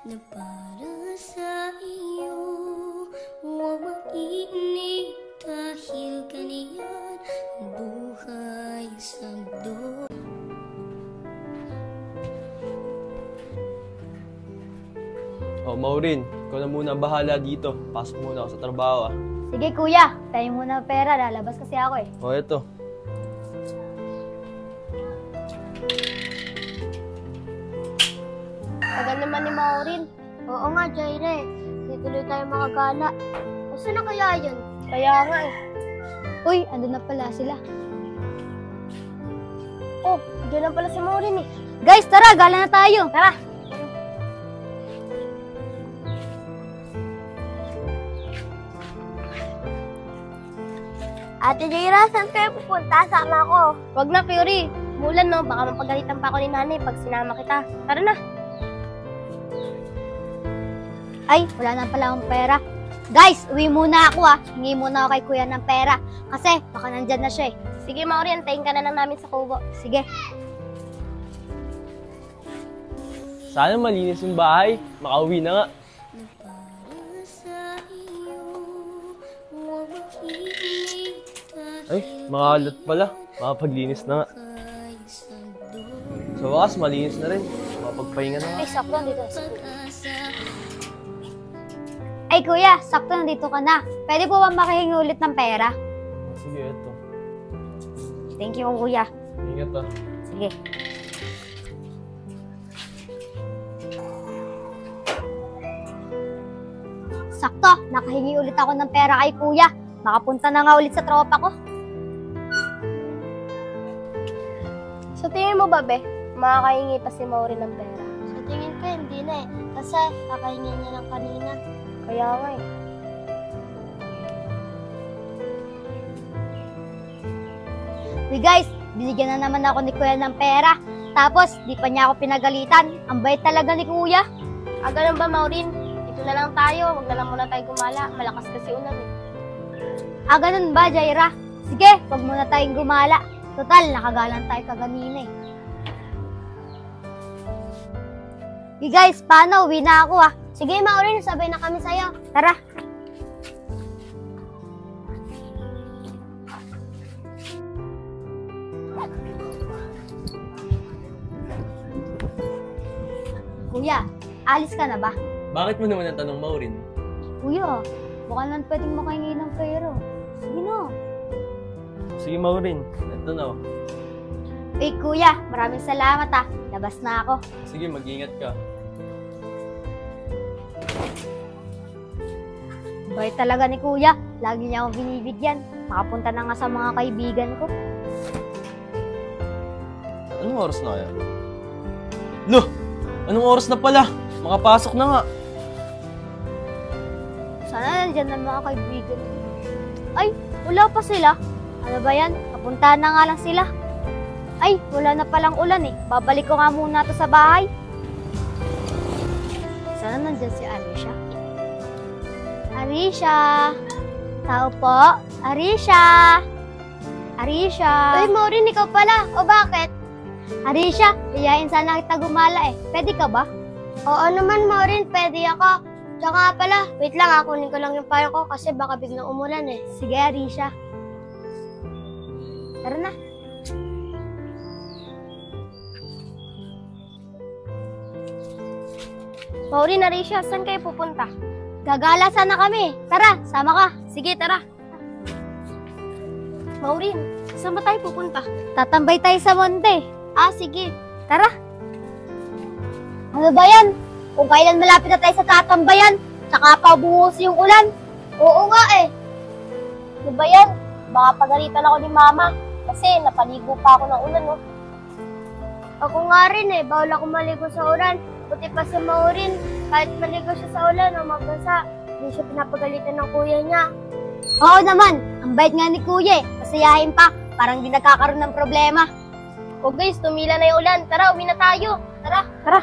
na para sa iyo. Huwag mag-iinip dahil kaniyan ang buhay sa mundo. Oh, Maureen, ikaw na muna bahala dito. Pasok muna ako sa trabaho, ah. Sige kuya, tayo muna ng pera. Lalabas kasi ako eh. Oh, eto. Tagal naman ni Maureen. Oo nga, Jaire. Hindi tuloy tayo makagala. O saan na kaya yun? Kaya nga eh. Uy, andun na pala sila. Oh, dyan na pala si Maureen eh. Guys, tara, gala na tayo. Tara. Ate Jaira, saan kayo pupunta? Sama ako. Wag na, Fury. Mulan no, baka mapagalitan pa ako ni nanay pag sinama kita. Tara na. Ay, wala na pala akong pera. Guys, uwi muna ako ah. Hingi muna ako kay kuya ng pera. Kasi baka nandyan na siya eh. Sige, Maureen, antayin ka na lang namin sa kubo. Sige. Sana malinis yung bahay. Makauwi na nga. Na para sa iyo. Huwag mag-iinip Ay, makalat pala. Makapaglinis na nga. dahil sa mundo. Sa wakas, malinis na rin. Makapagpahinga na nga. Ay, sakto dito. Pag-asa. Ay kuya, sakto nandito ka na. Pwede po ba makahingi ulit ng pera? Sige, eto. Thank you kuya. Ingat, ah. Sige. Sakto, nakahingi ulit ako ng pera kay kuya. Makapunta na nga ulit sa tropa ko. Sa tingin mo ba, be? Makakahingi pa si Maureen ng pera? Sa tingin ko, hindi na eh. Kasi kakahingi niya lang kanina. Kaya nga eh. Uy guys, binigyan na naman ako ni kuya ng pera. Tapos, di pa niya ako pinagalitan. Ang bait talaga ni kuya. Ganun ba, Maureen? Ito na lang tayo. Huwag na lang muna tayo gumala. Malakas kasi ulan eh. Ganun ba, Jaira? Sige, wag muna tayong gumala. Total, nakagalan tayo kaganina eh. Hey guys, paano? Uwi na ako ah. Sige, Maureen. Sabay na kami sa'yo. Tara. Kuya, alis ka na ba? Bakit mo naman ang tanong, Maureen? Kuya, baka naman pwedeng makahingi ng pera. Sige na. Sige, Maureen. Ito na, oh. Eh kuya, maraming salamat ah. Labas na ako. Sige, mag-ingat ka. Bait talaga ni kuya. Lagi niya akong binibigyan. Makapunta na nga sa mga kaibigan ko. Anong oras na kaya? Loh! Anong oras na pala? Makapasok na nga. Sana nandyan ang mga kaibigan ko. Ay, wala pa sila. Ano ba yan? Kapuntahan na nga lang sila. Ay, wala na palang ulan eh. Babalik ko nga muna to sa bahay. Sana nandyan si Arisha. Arisha! Tao po? Arisha! Arisha! Uy, Maureen, ikaw pala. O bakit? Arisha, iyayin sana kita gumala eh. Pwede ka ba? Oo naman, Maureen. Pwede ako. Tsaka pala, wait lang, kunin ko lang yung payo ko kasi baka biglang umulan eh. Sige, Arisha. Tara na. Maureen, Arisha, saan kayo pupunta? Gagala sana kami. Tara, sama ka. Sige, tara. Maureen, saan ba tayo pupunta? Tatambay tayo sa monte. Sige. Tara. Ano ba yan? Kung kailan malapit na tayo sa tatambayan, tsaka pa buhos yung ulan. Oo nga eh. Ano ba yan? Baka pagalitan ako ni Mama kasi napaligo pa ako ng ulan, no? Ako nga rin eh, bawal ako maligo sa ulan. Buti pa si Maureen, kahit maligo siya sa ulan o magbasa, hindi siya pinapagalitan ng kuya niya. Oo naman, ang bait nga ni kuya eh. Masayahin pa, parang di nagkakaroon ng problema. O guys, tumila na yung ulan. Tara, uwi na tayo. Tara. Tara.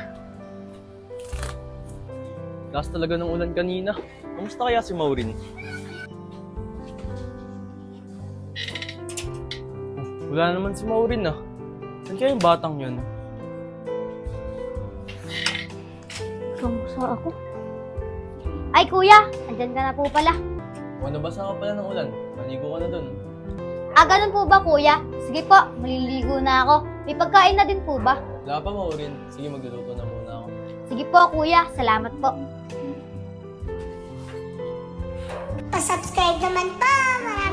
Lakas talaga ng ulan kanina. Kamusta kaya si Maureen? Wala naman si Maureen ah. Saan kaya yung batang yun? Kamusta Saan ako? Ay, kuya! Andyan ka na po pala. Kung nabasa ka pala ng ulan, maligo ka na dun. Ah, ganun po ba, kuya? Sige po, maliligo na ako. May pagkain na din po ba? Wala pa, Maureen. Sige, magluluto na muna ako. Sige po, kuya. Salamat po. Pa-subscribe naman po. Maraming